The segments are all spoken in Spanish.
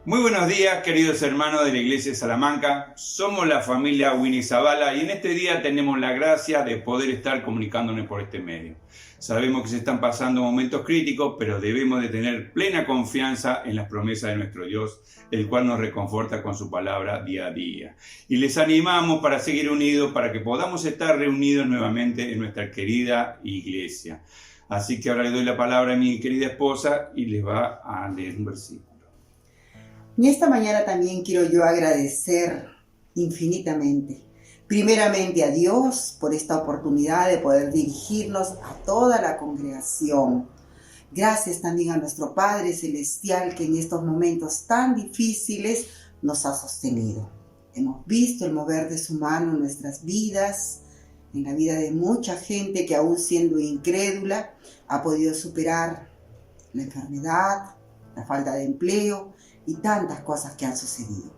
Muy buenos días, queridos hermanos de la Iglesia de Salamanca. Somos la familia Winnie Zavala y en este día tenemos la gracia de poder estar comunicándonos por este medio. Sabemos que se están pasando momentos críticos, pero debemos de tener plena confianza en las promesas de nuestro Dios, el cual nos reconforta con su palabra día a día. Y les animamos para seguir unidos, para que podamos estar reunidos nuevamente en nuestra querida iglesia. Así que ahora le doy la palabra a mi querida esposa y les va a leer un versículo. Y esta mañana también quiero yo agradecer infinitamente, primeramente a Dios por esta oportunidad de poder dirigirnos a toda la congregación. Gracias también a nuestro Padre Celestial que en estos momentos tan difíciles nos ha sostenido. Hemos visto el mover de su mano en nuestras vidas, en la vida de mucha gente que aún siendo incrédula ha podido superar la enfermedad, la falta de empleo y tantas cosas que han sucedido.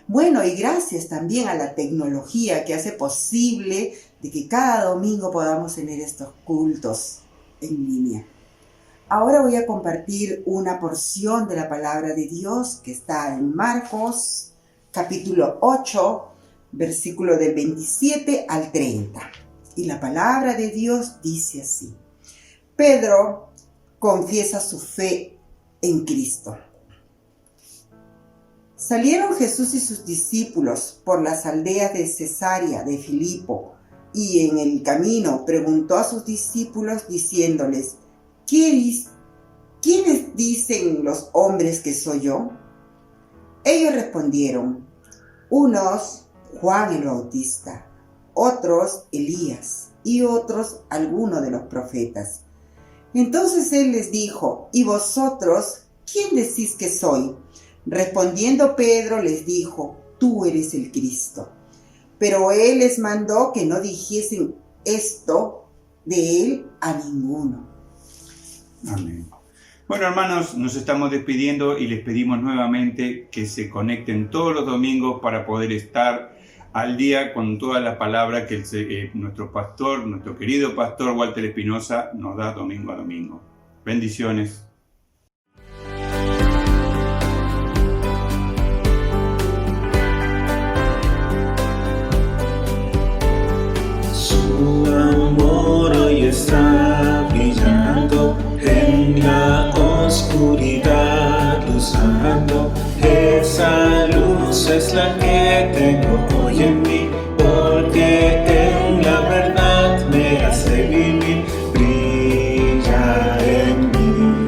Bueno, y gracias también a la tecnología que hace posible de que cada domingo podamos tener estos cultos en línea. Ahora voy a compartir una porción de la palabra de Dios que está en Marcos, capítulo 8, versículo del 27 al 30. Y la palabra de Dios dice así: Pedro confiesa su fe en Cristo. Salieron Jesús y sus discípulos por las aldeas de Cesarea de Filipo, y en el camino preguntó a sus discípulos diciéndoles: ¿Quiénes dicen los hombres que soy yo? Ellos respondieron: unos Juan el Bautista, otros Elías, y otros alguno de los profetas. Entonces él les dijo: ¿y vosotros quién decís que soy? Respondiendo Pedro les dijo: tú eres el Cristo. Pero él les mandó que no dijesen esto de él a ninguno. Amén. Bueno, hermanos, nos estamos despidiendo y les pedimos nuevamente que se conecten todos los domingos para poder estar al día con toda la palabra que nuestro pastor, nuestro querido pastor Walter Espinosa nos da domingo a domingo. Bendiciones. Su amor hoy está brillando en la oscuridad, luzando. Esa luz es la que tengo hoy en mí, porque en la verdad me hace vivir. Brilla en mí,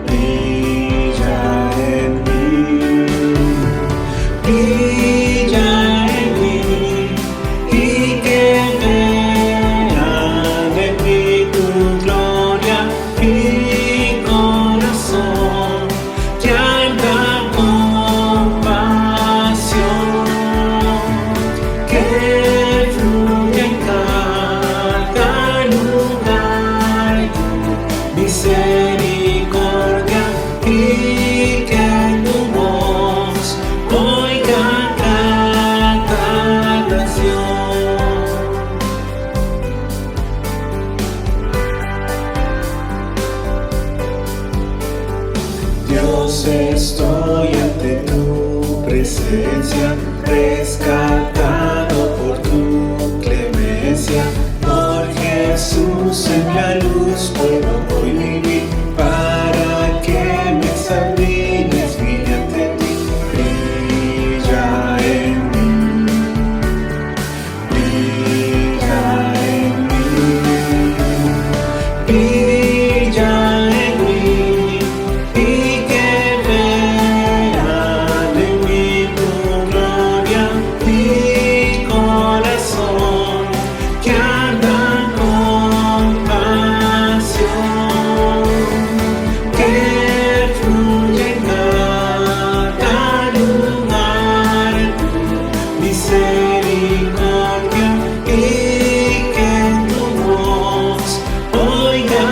brilla en mí, brilla en mí, y que vean en mí tu gloria, mi corazón que anda con pasión, que fluya en cada lugar tu misericordia, y que tu voz oiga cada nación. Dios, estoy ante tu presencia, rescatado por tu clemencia. Por Jesús en la luz puedo hoy vivir, para que me examines bien ante ti. Brilla en mí, brilla en mí, brilla en mí, y que vean en mí tu gloria, mi corazón que anda con pasión, que fluye en cada lugar tu misericordia, y que tu voz oiga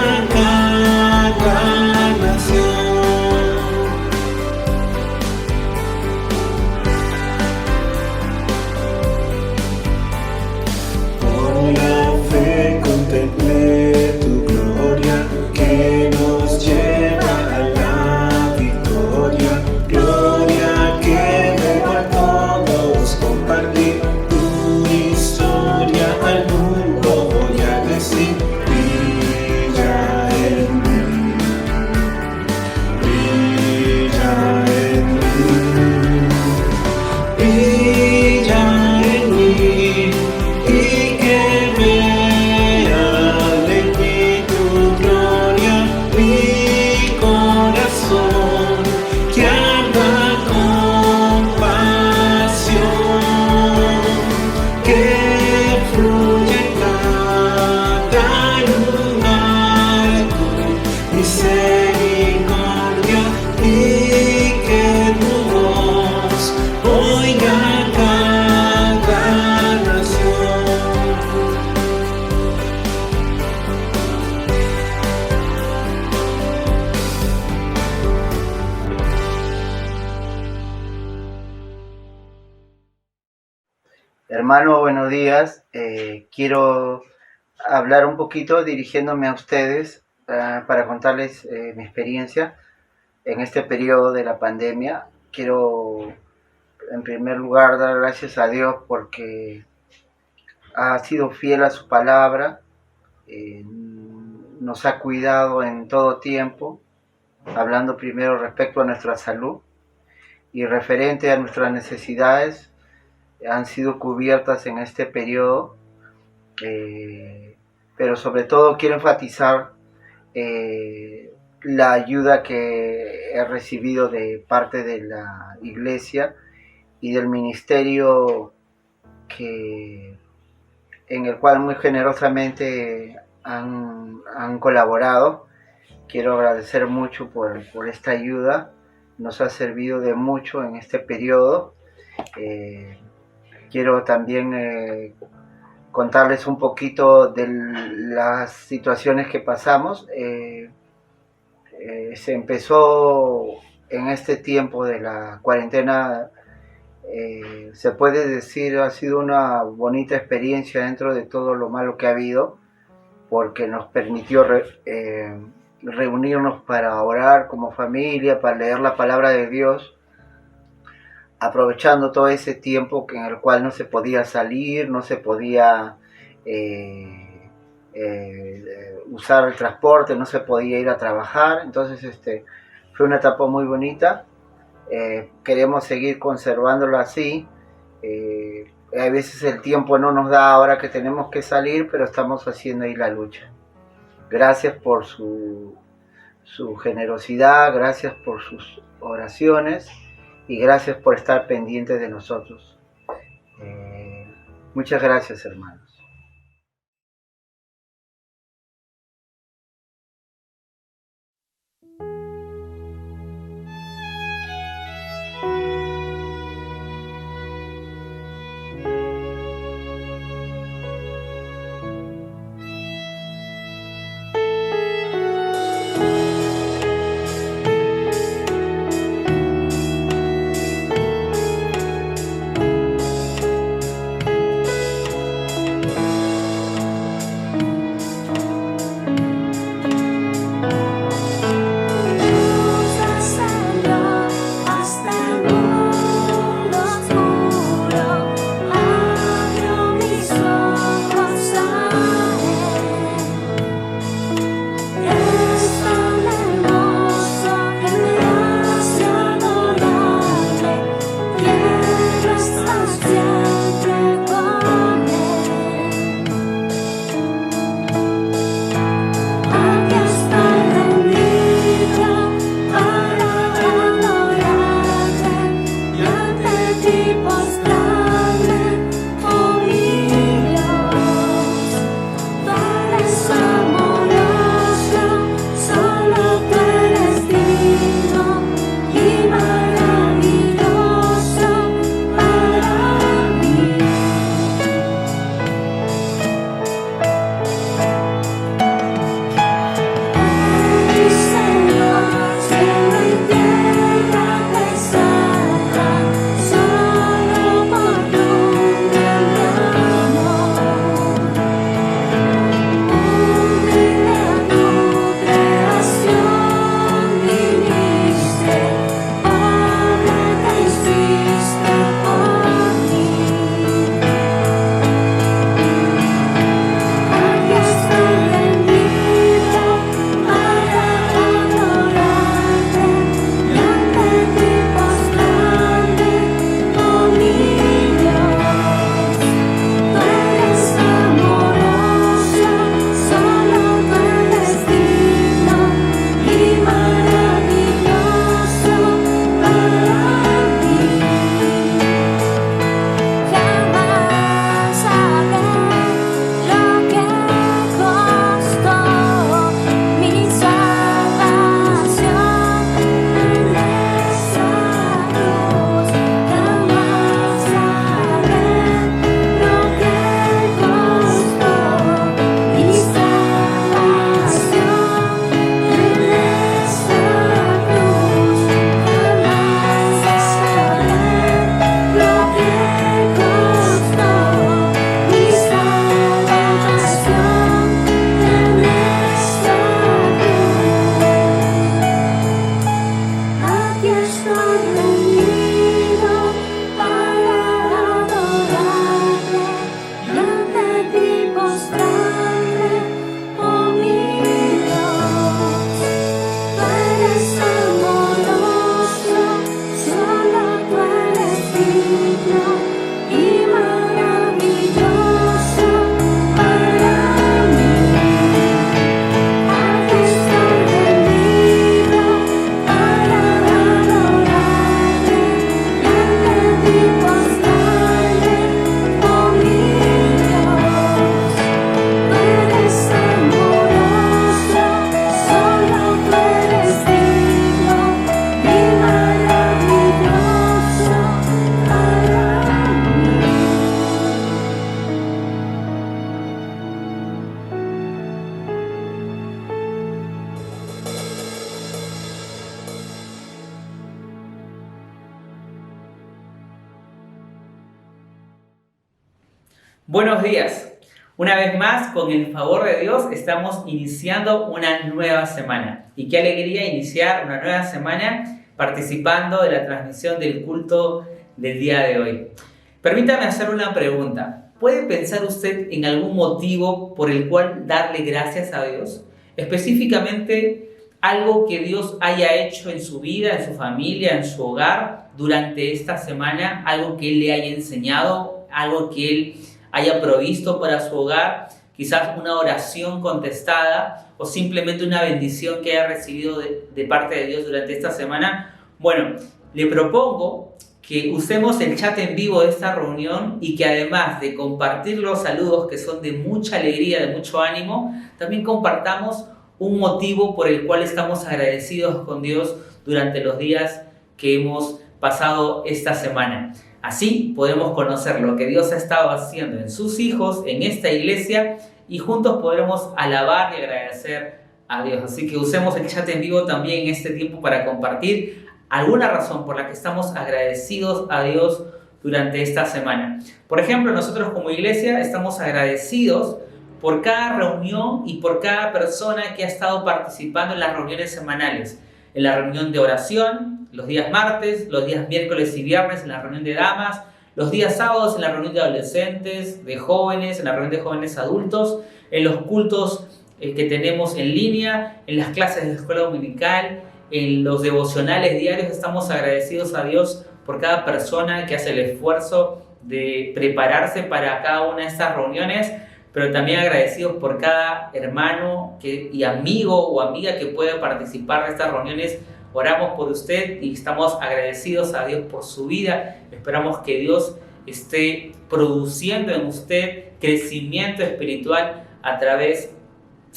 Hermano, buenos días. Quiero hablar un poquito dirigiéndome a ustedes para contarles mi experiencia en este periodo de la pandemia. Quiero, en primer lugar, dar gracias a Dios porque ha sido fiel a su palabra, nos ha cuidado en todo tiempo, hablando primero respecto a nuestra salud y referente a nuestras necesidades, han sido cubiertas en este periodo, pero sobre todo quiero enfatizar la ayuda que he recibido de parte de la iglesia y del ministerio en el cual muy generosamente han colaborado. Quiero agradecer mucho por esta ayuda, nos ha servido de mucho en este periodo. Quiero también contarles un poquito de las situaciones que pasamos. Se empezó en este tiempo de la cuarentena, se puede decir, ha sido una bonita experiencia dentro de todo lo malo que ha habido, porque nos permitió reunirnos para orar como familia, para leer la palabra de Dios, aprovechando todo ese tiempo en el cual no se podía salir, no se podía usar el transporte, no se podía ir a trabajar. Entonces fue una etapa muy bonita. Queremos seguir conservándolo así. A veces el tiempo no nos da ahora que tenemos que salir, pero estamos haciendo ahí la lucha. Gracias por su generosidad, gracias por sus oraciones y gracias por estar pendientes de nosotros. Muchas gracias, hermanos. Buenos días. Una vez más, con el favor de Dios, estamos iniciando una nueva semana. Y qué alegría iniciar una nueva semana participando de la transmisión del culto del día de hoy. Permítame hacer una pregunta. ¿Puede pensar usted en algún motivo por el cual darle gracias a Dios? Específicamente, algo que Dios haya hecho en su vida, en su familia, en su hogar durante esta semana, algo que Él le haya enseñado, algo que Él haya provisto para su hogar, quizás una oración contestada o simplemente una bendición que haya recibido de parte de Dios durante esta semana. Bueno, le propongo que usemos el chat en vivo de esta reunión y que además de compartir los saludos que son de mucha alegría, de mucho ánimo, también compartamos un motivo por el cual estamos agradecidos con Dios durante los días que hemos pasado esta semana. Así podemos conocer lo que Dios ha estado haciendo en sus hijos, en esta iglesia, y juntos podremos alabar y agradecer a Dios. Así que usemos el chat en vivo también en este tiempo para compartir alguna razón por la que estamos agradecidos a Dios durante esta semana. Por ejemplo, nosotros como iglesia estamos agradecidos por cada reunión y por cada persona que ha estado participando en las reuniones semanales. En la reunión de oración, los días martes, los días miércoles y viernes en la reunión de damas, los días sábados en la reunión de adolescentes, de jóvenes, en la reunión de jóvenes adultos, en los cultos que tenemos en línea, en las clases de escuela dominical, en los devocionales diarios. Estamos agradecidos a Dios por cada persona que hace el esfuerzo de prepararse para cada una de estas reuniones, pero también agradecidos por cada hermano y amigo o amiga que puede participar de estas reuniones. Oramos por usted y estamos agradecidos a Dios por su vida. Esperamos que Dios esté produciendo en usted crecimiento espiritual a través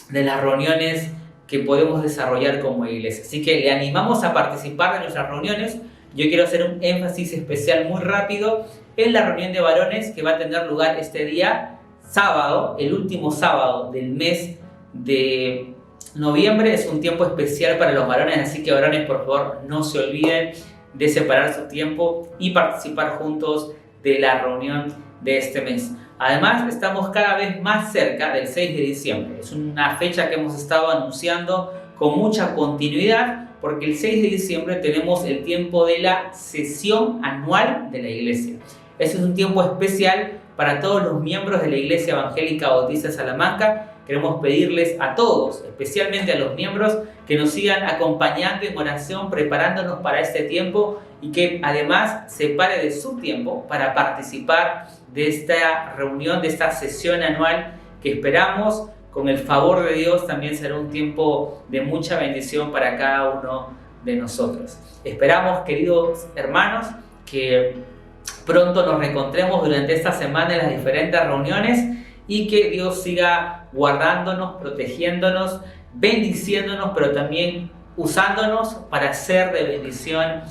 de las reuniones que podemos desarrollar como iglesia. Así que le animamos a participar de nuestras reuniones. Yo quiero hacer un énfasis especial muy rápido en la reunión de varones que va a tener lugar este día sábado, el último sábado del mes de noviembre. Es un tiempo especial para los varones, así que varones, por favor, no se olviden de separar su tiempo y participar juntos de la reunión de este mes. Además, estamos cada vez más cerca del 6 de diciembre. Es una fecha que hemos estado anunciando con mucha continuidad, porque el 6 de diciembre tenemos el tiempo de la sesión anual de la iglesia. Ese es un tiempo especial para todos los miembros de la Iglesia Evangélica Bautista de Salamanca. Queremos pedirles a todos, especialmente a los miembros, que nos sigan acompañando en oración, preparándonos para este tiempo, y que además separe de su tiempo para participar de esta reunión, de esta sesión anual que esperamos, con el favor de Dios, también será un tiempo de mucha bendición para cada uno de nosotros. Esperamos, queridos hermanos, que pronto nos reencontremos durante esta semana en las diferentes reuniones y que Dios siga guardándonos, protegiéndonos, bendiciéndonos, pero también usándonos para ser de bendición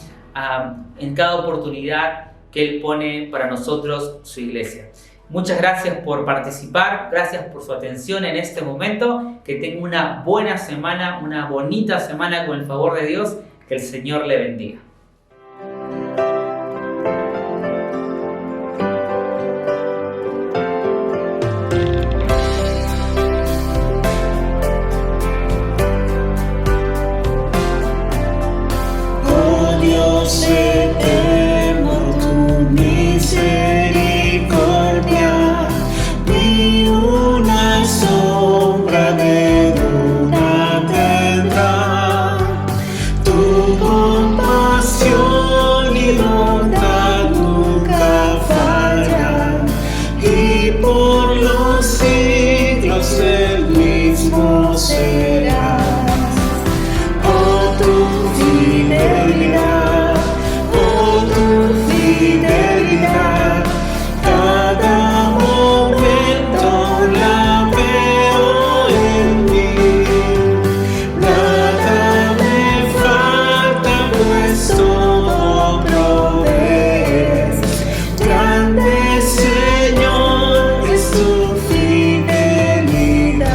en cada oportunidad que Él pone para nosotros, su iglesia. Muchas gracias por participar, gracias por su atención en este momento. Que tenga una buena semana, una bonita semana con el favor de Dios. Que el Señor le bendiga. Eterno, tu misericordia, ni una sombra de duda tendrá. Tu compasión y bondad nunca fallan, y por los siglos el mismo serás. Oh, tu fidelidad, fidelidad, cada momento la veo en mí. Nada me falta, pues todo provees. Grande Señor es tu fidelidad.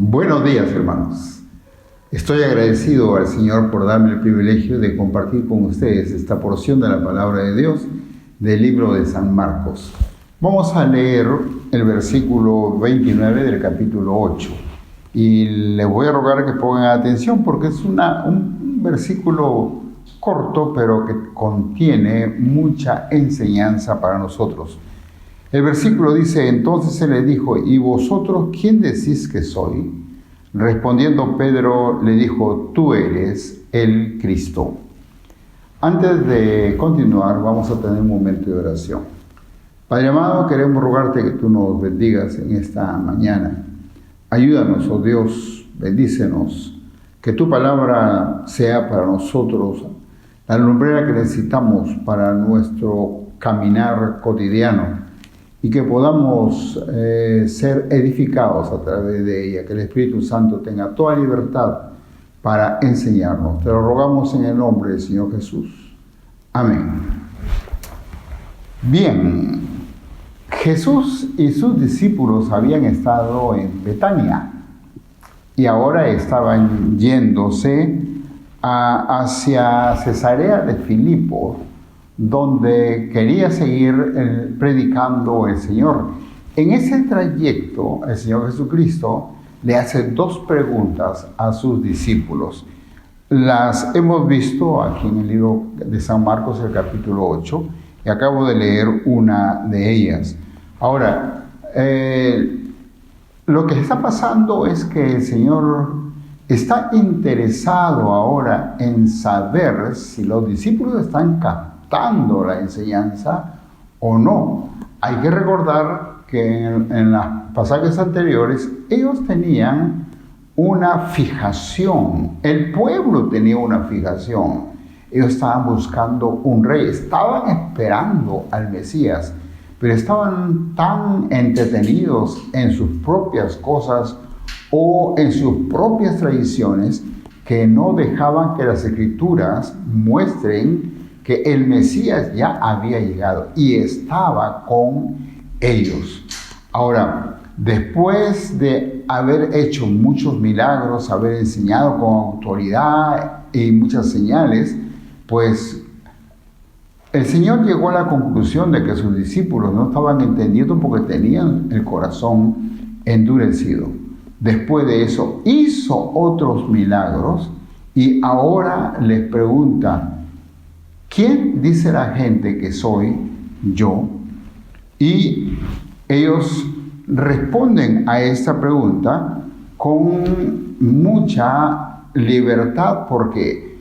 Buenos días, hermanos. Estoy agradecido al Señor por darme el privilegio de compartir con ustedes esta porción de la palabra de Dios del libro de San Marcos. Vamos a leer el versículo 29 del capítulo 8 y les voy a rogar que pongan atención porque es un versículo corto pero que contiene mucha enseñanza para nosotros. El versículo dice: entonces él le dijo: ¿y vosotros quién decís que soy? Respondiendo Pedro le dijo: tú eres el Cristo. Antes de continuar, vamos a tener un momento de oración. Padre amado, queremos rogarte que tú nos bendigas en esta mañana. Ayúdanos, oh Dios, bendícenos, que tu palabra sea para nosotros la lumbrera que necesitamos para nuestro caminar cotidiano y que podamos ser edificados a través de ella, que el Espíritu Santo tenga toda libertad para enseñarnos. Te lo rogamos en el nombre del Señor Jesús. Amén. Bien, Jesús y sus discípulos habían estado en Betania y ahora estaban yéndose hacia Cesarea de Filipo, donde quería seguir predicando el Señor. En ese trayecto, el Señor Jesucristo le hace dos preguntas a sus discípulos. Las hemos visto aquí en el libro de San Marcos, el capítulo 8, y acabo de leer una de ellas. Ahora, lo que está pasando es que el Señor está interesado ahora en saber si los discípulos están captando la enseñanza o no. Hay que recordar que en los pasajes anteriores ellos tenían una fijación, el pueblo tenía una fijación, ellos estaban buscando un rey, estaban esperando al Mesías, pero estaban tan entretenidos en sus propias cosas o en sus propias tradiciones que no dejaban que las Escrituras muestren que el Mesías ya había llegado y estaba con ellos. Ahora, después de haber hecho muchos milagros, haber enseñado con autoridad y muchas señales, pues el Señor llegó a la conclusión de que sus discípulos no estaban entendiendo porque tenían el corazón endurecido. Después de eso hizo otros milagros y ahora les pregunta: ¿quién dice la gente que soy yo? Y ellos responden a esta pregunta con mucha libertad porque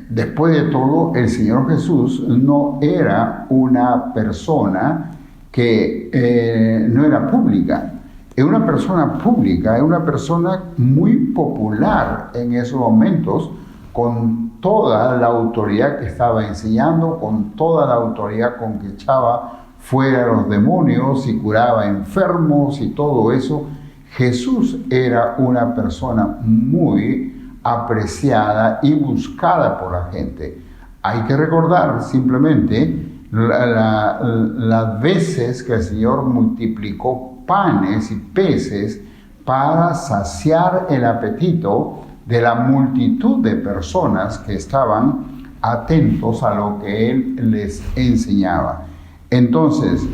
después de todo el Señor Jesús no era una persona que no era pública. Es una persona pública, es una persona muy popular en esos momentos, con toda la autoridad que estaba enseñando, con toda la autoridad con que echaba fuera los demonios y curaba enfermos y todo eso. Jesús era una persona muy apreciada y buscada por la gente. Hay que recordar simplemente las veces que el Señor multiplicó panes y peces para saciar el apetito de la multitud de personas que estaban atentos a lo que Él les enseñaba. Entonces,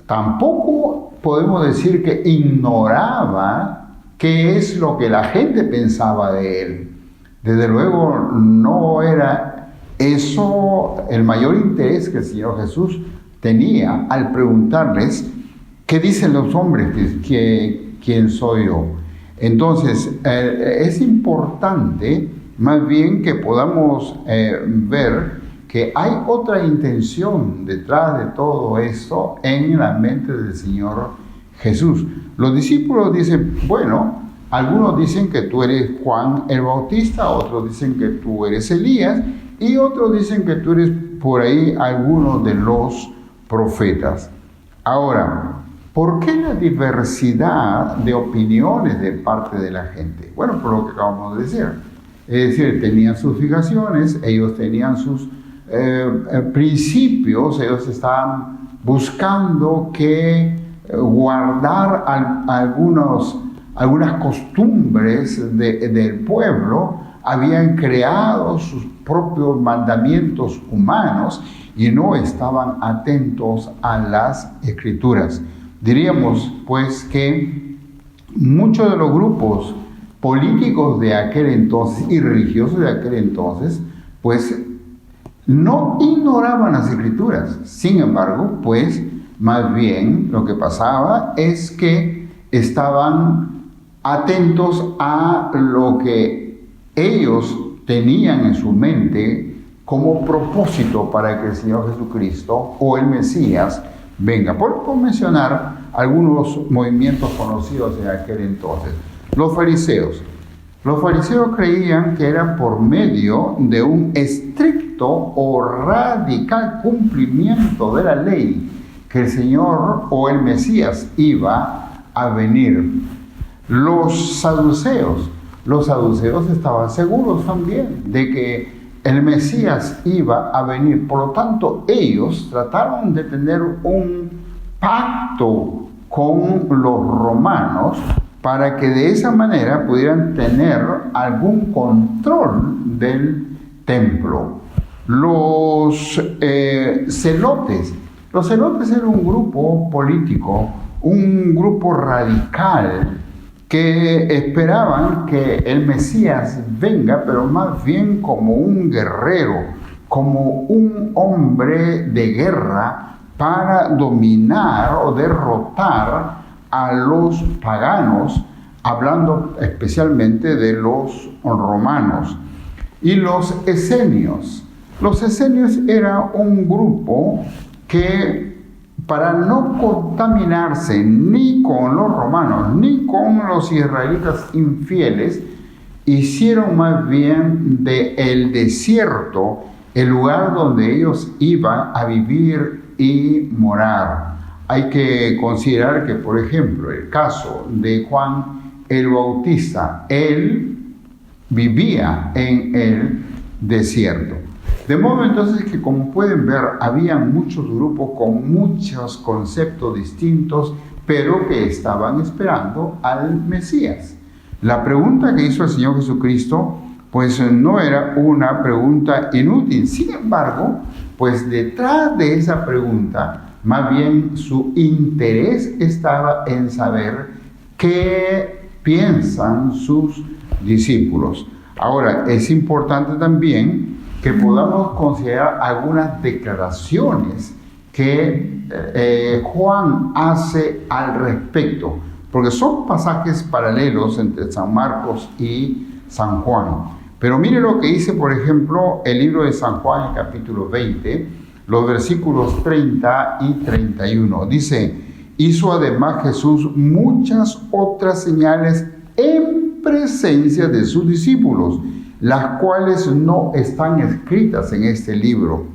tampoco podemos decir que ignoraba qué es lo que la gente pensaba de Él. Desde luego no era eso el mayor interés que el Señor Jesús tenía al preguntarles: ¿qué dicen los hombres quién soy yo? Entonces, es importante más bien que podamos ver que hay otra intención detrás de todo esto en la mente del Señor Jesús. Los discípulos dicen, bueno, algunos dicen que tú eres Juan el Bautista, otros dicen que tú eres Elías y otros dicen que tú eres por ahí alguno de los profetas. Ahora, ¿por qué la diversidad de opiniones de parte de la gente? Bueno, por lo que acabamos de decir. Es decir, tenían sus fijaciones, ellos tenían sus principios, ellos estaban buscando que guardar algunos algunas costumbres del pueblo, habían creado sus propios mandamientos humanos y no estaban atentos a las escrituras. Diríamos pues que muchos de los grupos políticos de aquel entonces y religiosos de aquel entonces pues no ignoraban las escrituras. Sin embargo, pues más bien lo que pasaba es que estaban atentos a lo que ellos tenían en su mente como propósito para que el Señor Jesucristo o el Mesías venga. Por mencionar algunos movimientos conocidos en aquel entonces. Los fariseos. Los fariseos creían que era por medio de un estricto o radical cumplimiento de la ley que el Señor o el Mesías iba a venir. Los saduceos estaban seguros también de que el Mesías iba a venir. Por lo tanto, ellos trataron de tener un pacto con los romanos para que de esa manera pudieran tener algún control del templo. Los celotes eran un grupo político, un grupo radical que esperaban que el Mesías venga, pero más bien como un guerrero, como un hombre de guerra para dominar o derrotar a los paganos, hablando especialmente de los romanos. Y los esenios. Los esenios era un grupo que, para no contaminarse ni con los romanos ni con los israelitas infieles, hicieron más bien del desierto el lugar donde ellos iban a vivir y morar. Hay que considerar que, por ejemplo, el caso de Juan el Bautista, él vivía en el desierto. De modo entonces que, como pueden ver, había muchos grupos con muchos conceptos distintos, pero que estaban esperando al Mesías. La pregunta que hizo el Señor Jesucristo, pues no era una pregunta inútil. Sin embargo, pues detrás de esa pregunta, más bien su interés estaba en saber qué piensan sus discípulos. Ahora, es importante también que podamos considerar algunas declaraciones que Juan hace al respecto, porque son pasajes paralelos entre San Marcos y San Juan. Pero mire lo que dice, por ejemplo, el libro de San Juan, el capítulo 20, los versículos 30 y 31. Dice: hizo además Jesús muchas otras señales en presencia de sus discípulos, las cuales no están escritas en este libro.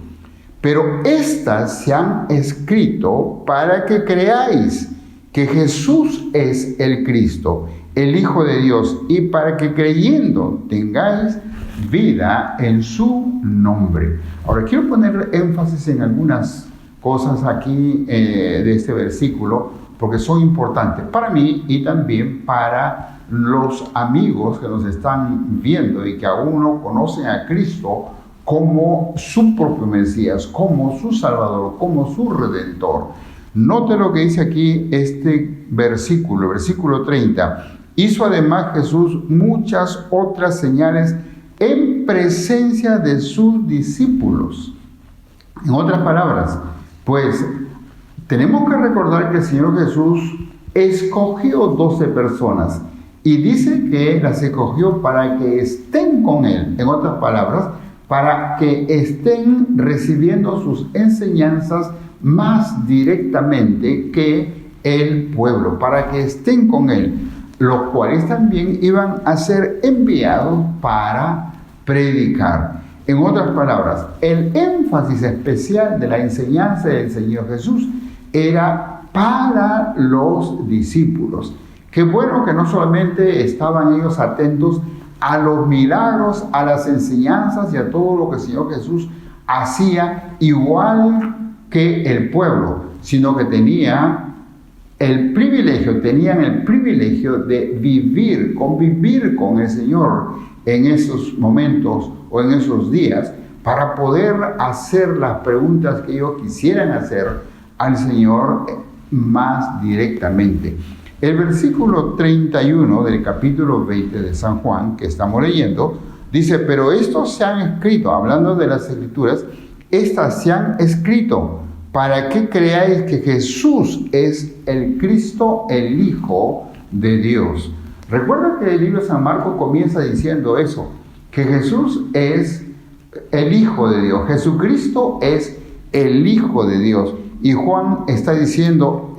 Pero estas se han escrito para que creáis que Jesús es el Cristo, el Hijo de Dios, y para que creyendo tengáis vida en su nombre. Ahora quiero poner énfasis en algunas cosas aquí de este versículo, porque son importantes para mí y también para los amigos que nos están viendo y que aún no conocen a Cristo como su propio Mesías, como su Salvador, como su Redentor. Note lo que dice aquí este versículo, versículo 30. Hizo además Jesús muchas otras señales en presencia de sus discípulos. En otras palabras, pues tenemos que recordar que el Señor Jesús escogió 12 personas y dice que las escogió para que estén con Él. En otras palabras, para que estén recibiendo sus enseñanzas más directamente que el pueblo, para que estén con Él, los cuales también iban a ser enviados para predicar. En otras palabras, el énfasis especial de la enseñanza del Señor Jesús era para los discípulos. Qué bueno que no solamente estaban ellos atentos a los milagros, a las enseñanzas y a todo lo que el Señor Jesús hacía igual que el pueblo, sino que tenía tenían el privilegio de convivir con el Señor en esos momentos o en esos días para poder hacer las preguntas que ellos quisieran hacer al Señor más directamente. El versículo 31 del capítulo 20 de San Juan, que estamos leyendo, dice: pero estos se han escrito, hablando de las Escrituras, estas se han escrito para que creáis que Jesús es el Cristo, el Hijo de Dios. Recuerda que el libro de San Marcos comienza diciendo eso, que Jesús es el Hijo de Dios, Jesucristo es el Hijo de Dios. Y Juan está diciendo: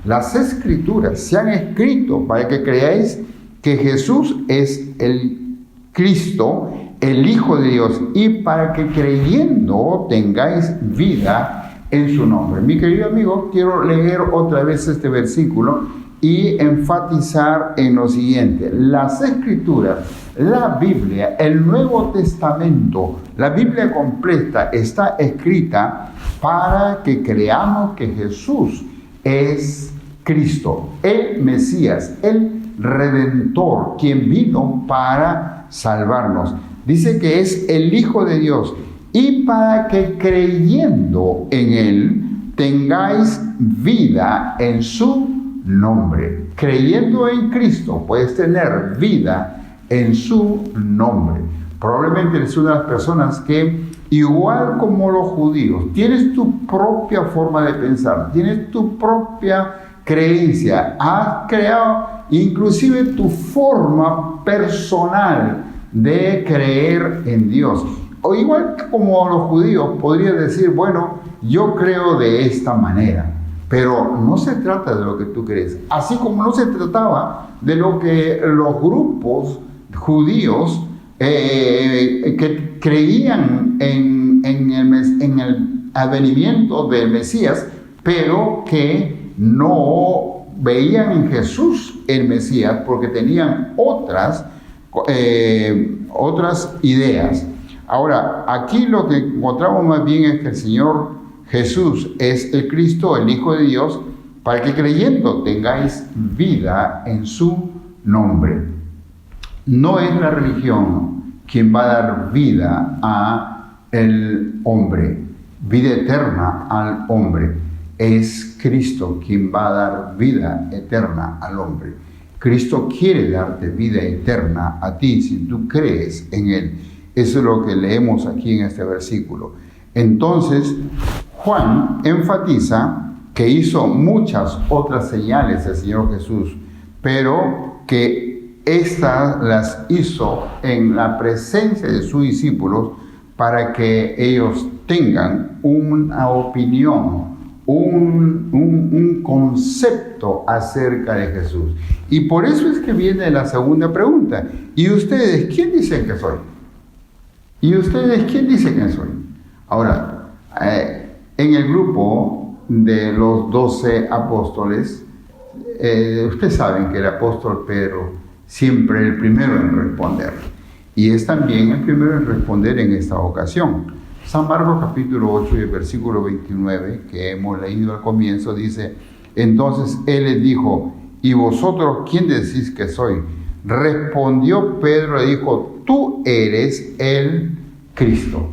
las Escrituras se han escrito para que creáis que Jesús es el Cristo, el Hijo de Dios, y para que creyendo tengáis vida en su nombre. Mi querido amigo, quiero leer otra vez este versículo y enfatizar en lo siguiente: las Escrituras, la Biblia, el Nuevo Testamento, la Biblia completa está escrita para que creamos que Jesús es Cristo, el Mesías, el Redentor, quien vino para salvarnos. Dice que es el Hijo de Dios, y para que creyendo en Él tengáis vida en su nombre. Creyendo en Cristo puedes tener vida en su nombre. Probablemente eres una de las personas que, igual como los judíos, tienes tu propia forma de pensar, tienes tu propia creencia, has creado inclusive tu forma personal de creer en Dios. O igual como los judíos, podría decir: bueno, yo creo de esta manera. Pero no se trata de lo que tú crees. Así como no se trataba de lo que los grupos judíos que creían en el advenimiento del Mesías, pero que no veían en Jesús el Mesías porque tenían otras ideas. Ahora, aquí lo que encontramos más bien es que el Señor Jesús es el Cristo, el Hijo de Dios, para que creyendo tengáis vida en su nombre. No es la religión quien va a dar vida al hombre, vida eterna al hombre. Es Cristo quien va a dar vida eterna al hombre. Cristo quiere darte vida eterna a ti si tú crees en Él. Eso es lo que leemos aquí en este versículo. Entonces, Juan enfatiza que hizo muchas otras señales el Señor Jesús, pero que estas las hizo en la presencia de sus discípulos para que ellos tengan una opinión, un concepto acerca de Jesús. Y por eso es que viene la segunda pregunta: ¿y ustedes quién dicen que soy? ¿Y ustedes quién dicen que soy? Ahora, en el grupo de los 12 apóstoles, ustedes saben que el apóstol Pedro siempre es el primero en responder, y es también el primero en responder en esta ocasión. San Marcos capítulo 8 y el versículo 29 que hemos leído al comienzo dice: entonces él les dijo: ¿y vosotros quién decís que soy? Respondió Pedro y dijo: tú eres el Cristo.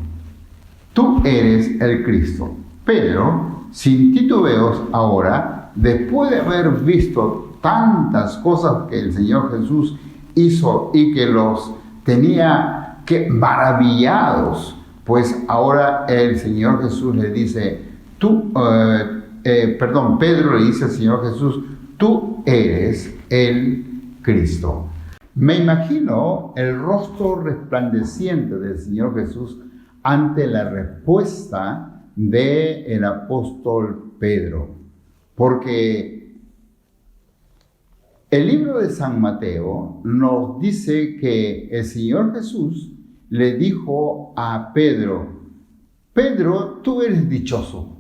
Tú eres el Cristo. Pedro, sin titubeos ahora, después de haber visto tantas cosas que el Señor Jesús hizo y que los tenía maravillados, pues ahora el Señor Jesús le dice, Pedro le dice al Señor Jesús: tú eres el Cristo. Me imagino el rostro resplandeciente del Señor Jesús ante la respuesta del apóstol Pedro, porque el libro de San Mateo nos dice que el Señor Jesús le dijo a Pedro: Pedro, tú eres dichoso,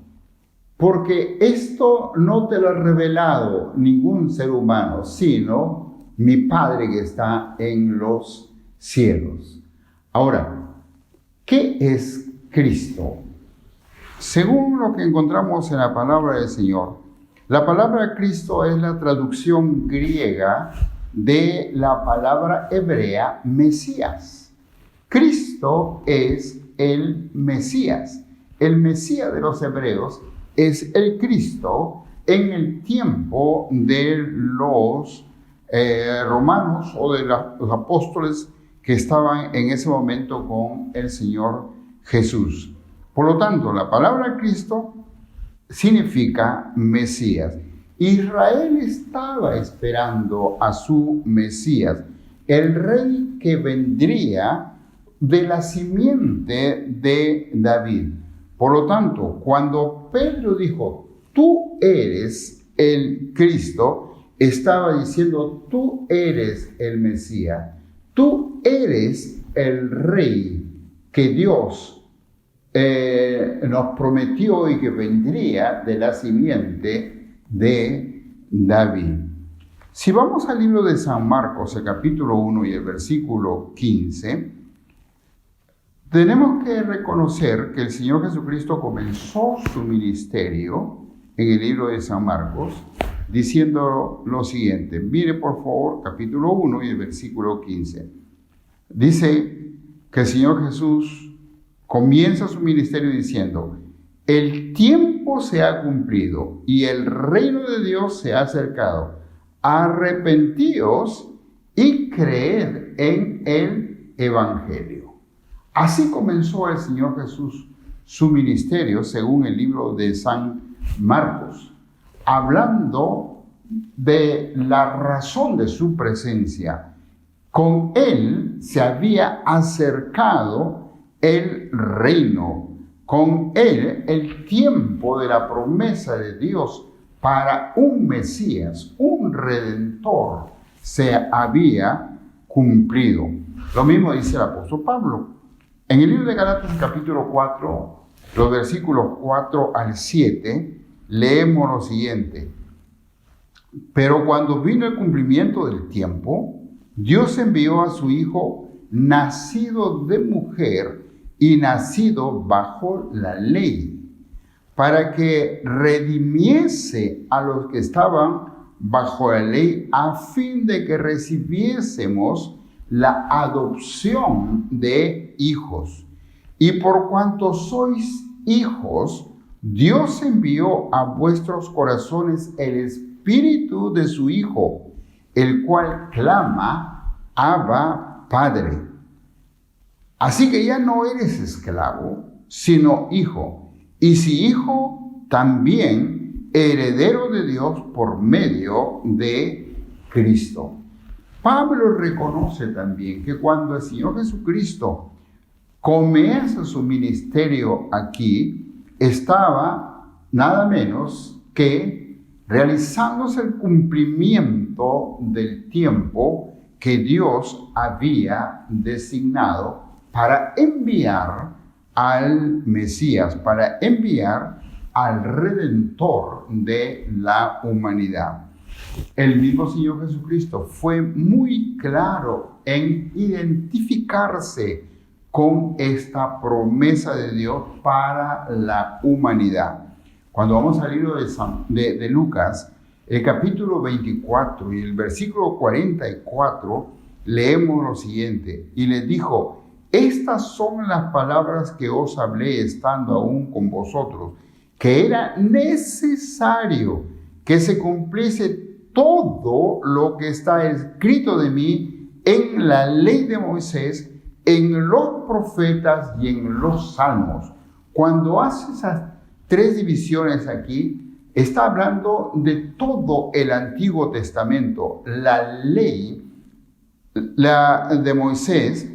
porque esto no te lo ha revelado ningún ser humano, sino mi Padre que está en los cielos. Ahora, ¿qué es Cristo? Según lo que encontramos en la palabra del Señor, La palabra Cristo es la traducción griega de la palabra hebrea Mesías. Cristo es el Mesías. El Mesías de los hebreos es el Cristo en el tiempo de los romanos o de los apóstoles que estaban en ese momento con el Señor Jesús. Por lo tanto, la palabra Cristo significa Mesías. Israel estaba esperando a su Mesías, el rey que vendría de la simiente de David. Por lo tanto, cuando Pedro dijo, tú eres el Cristo, estaba diciendo, tú eres el Mesías, tú eres el rey que Dios nos prometió y que vendría de la simiente de David. Si vamos al libro de San Marcos, el capítulo 1 y el versículo 15, tenemos que reconocer que el Señor Jesucristo comenzó su ministerio en el libro de San Marcos diciendo lo siguiente. Mire por favor capítulo 1 y el versículo 15. Dice que el Señor Jesús comienza su ministerio diciendo, el tiempo se ha cumplido y el reino de Dios se ha acercado. Arrepentíos y creed en el Evangelio. Así comenzó el Señor Jesús su ministerio según el libro de San Marcos, hablando de la razón de su presencia. Con él se había acercado el reino, con él el tiempo de la promesa de Dios para un Mesías, un Redentor, se había cumplido. Lo mismo dice el apóstol Pablo. En el libro de Gálatas, capítulo 4, los versículos 4 al 7, leemos lo siguiente. Pero cuando vino el cumplimiento del tiempo, Dios envió a su Hijo, nacido de mujer y nacido bajo la ley, para que redimiese a los que estaban bajo la ley, a fin de que recibiésemos la adopción de hijos. Y por cuanto sois hijos, Dios envió a vuestros corazones el Espíritu de su Hijo, el cual clama, Abba, Padre. Así que ya no eres esclavo, sino hijo. Y si hijo, también heredero de Dios por medio de Cristo. Pablo reconoce también que cuando el Señor Jesucristo comienza su ministerio aquí, estaba nada menos que realizándose el cumplimiento del tiempo que Dios había designado para enviar al Mesías, para enviar al Redentor de la humanidad. El mismo Señor Jesucristo fue muy claro en identificarse con esta promesa de Dios para la humanidad. Cuando vamos al libro de Lucas, el capítulo 24 y el versículo 44, leemos lo siguiente. Y les dijo, estas son las palabras que os hablé estando aún con vosotros, que era necesario que se cumpliese todo lo que está escrito de mí en la ley de Moisés, en los profetas y en los salmos. Cuando hace esas tres divisiones aquí, está hablando de todo el Antiguo Testamento, la ley de Moisés,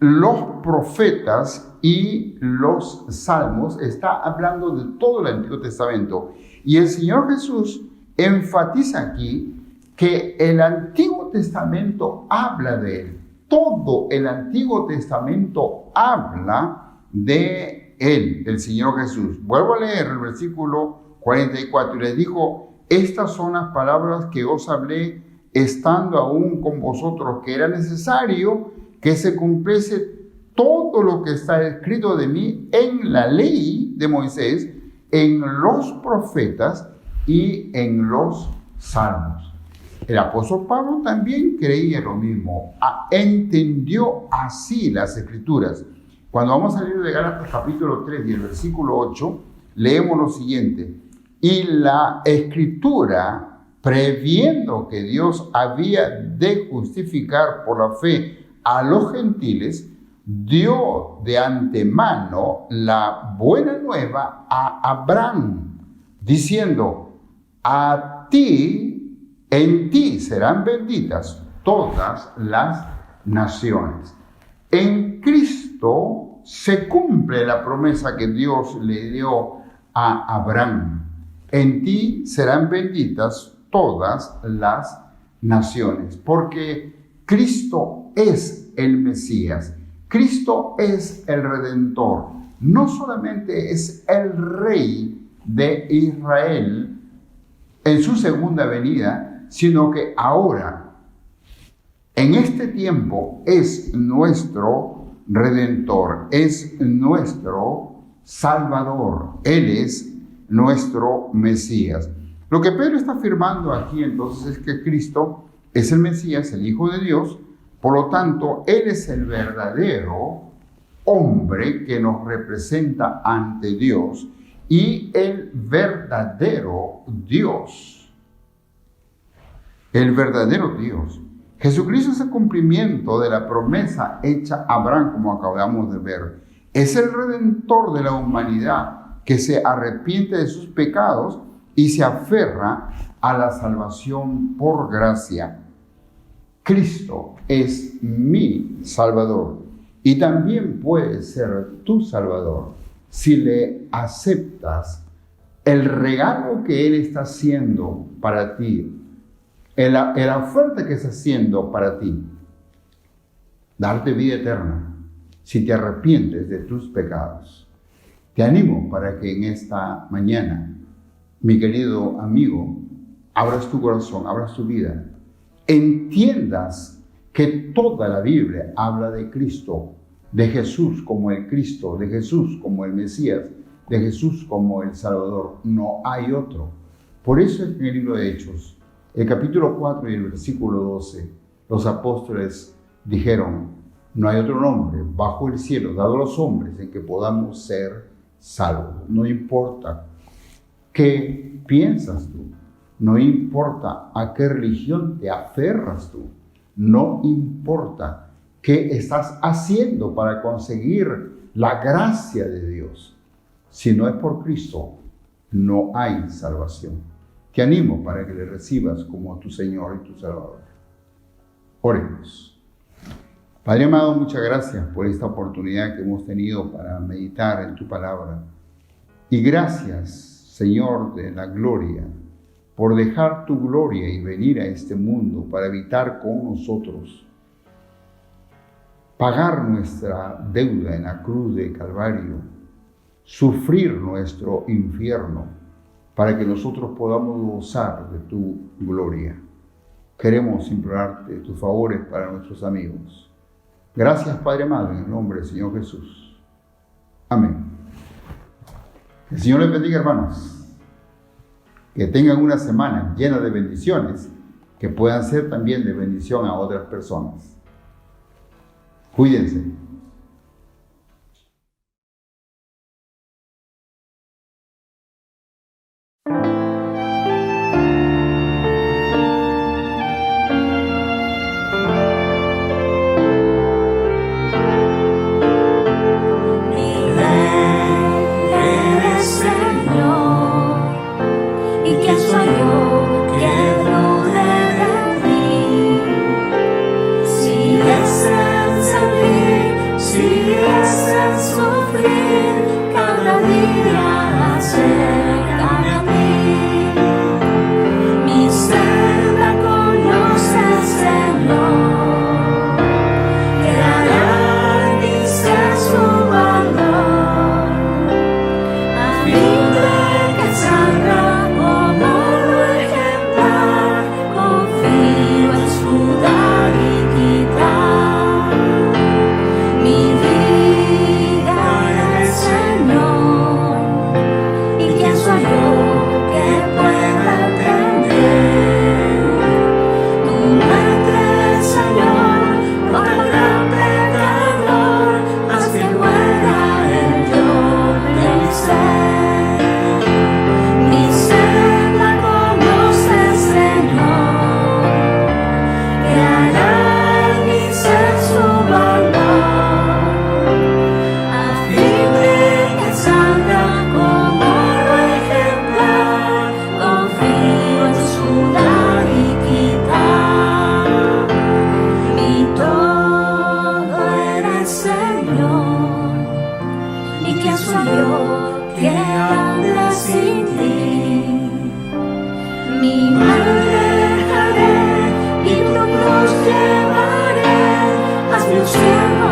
los profetas y los salmos. Está hablando de todo el Antiguo Testamento. Y el Señor Jesús enfatiza aquí que el Antiguo Testamento habla de él. Todo el Antiguo Testamento habla de él, el Señor Jesús. Vuelvo a leer el versículo 44. Y les dijo, estas son las palabras que os hablé estando aún con vosotros, que era necesario que se cumpliese todo lo que está escrito de mí en la ley de Moisés, en los profetas y en los salmos. El apóstol Pablo también creía lo mismo, entendió así las Escrituras. Cuando vamos al libro de Gálatas capítulo 3 y el versículo 8, leemos lo siguiente: y la Escritura, previendo que Dios había de justificar por la fe a los gentiles, dio de antemano la buena nueva a Abraham, diciendo: en ti serán benditas todas las naciones. En Cristo se cumple la promesa que Dios le dio a Abraham: en ti serán benditas todas las naciones, porque Cristo es el Mesías, Cristo es el Redentor, no solamente es el Rey de Israel en su segunda venida, sino que ahora, en este tiempo, es nuestro Redentor, es nuestro Salvador, Él es nuestro Mesías. Lo que Pedro está afirmando aquí entonces es que Cristo es el Mesías, el Hijo de Dios, por lo tanto, Él es el verdadero hombre que nos representa ante Dios y el verdadero Dios. El verdadero Dios. Jesucristo es el cumplimiento de la promesa hecha a Abraham, como acabamos de ver. Es el Redentor de la humanidad que se arrepiente de sus pecados y se aferra a la salvación por gracia. Cristo es mi Salvador y también puede ser tu Salvador si le aceptas el regalo que Él está haciendo para ti, la oferta que está haciendo para ti, darte vida eterna si te arrepientes de tus pecados. Te animo para que en esta mañana, mi querido amigo, abras tu corazón, abras tu vida, entiendas que toda la Biblia habla de Cristo, de Jesús como el Cristo, de Jesús como el Mesías, de Jesús como el Salvador. No hay otro. Por eso es que en el libro de Hechos, el capítulo 4 y el versículo 12, los apóstoles dijeron: no hay otro nombre bajo el cielo dado a los hombres en que podamos ser salvos. No importa qué piensas tú, no importa a qué religión te aferras tú, no importa qué estás haciendo para conseguir la gracia de Dios. Si no es por Cristo, no hay salvación. Te animo para que le recibas como tu Señor y tu Salvador. Oremos. Padre amado, muchas gracias por esta oportunidad que hemos tenido para meditar en tu palabra. Y gracias, Señor de la gloria, por dejar tu gloria y venir a este mundo para evitar con nosotros pagar nuestra deuda en la cruz de Calvario, sufrir nuestro infierno, para que nosotros podamos gozar de tu gloria. Queremos implorarte tus favores para nuestros amigos. Gracias, Padre amado, en el nombre del Señor Jesús. Amén. El Señor les bendiga, hermanos. Que tengan una semana llena de bendiciones, que puedan ser también de bendición a otras personas. Cuídense. Si es el salir os llevaré, hazme observar.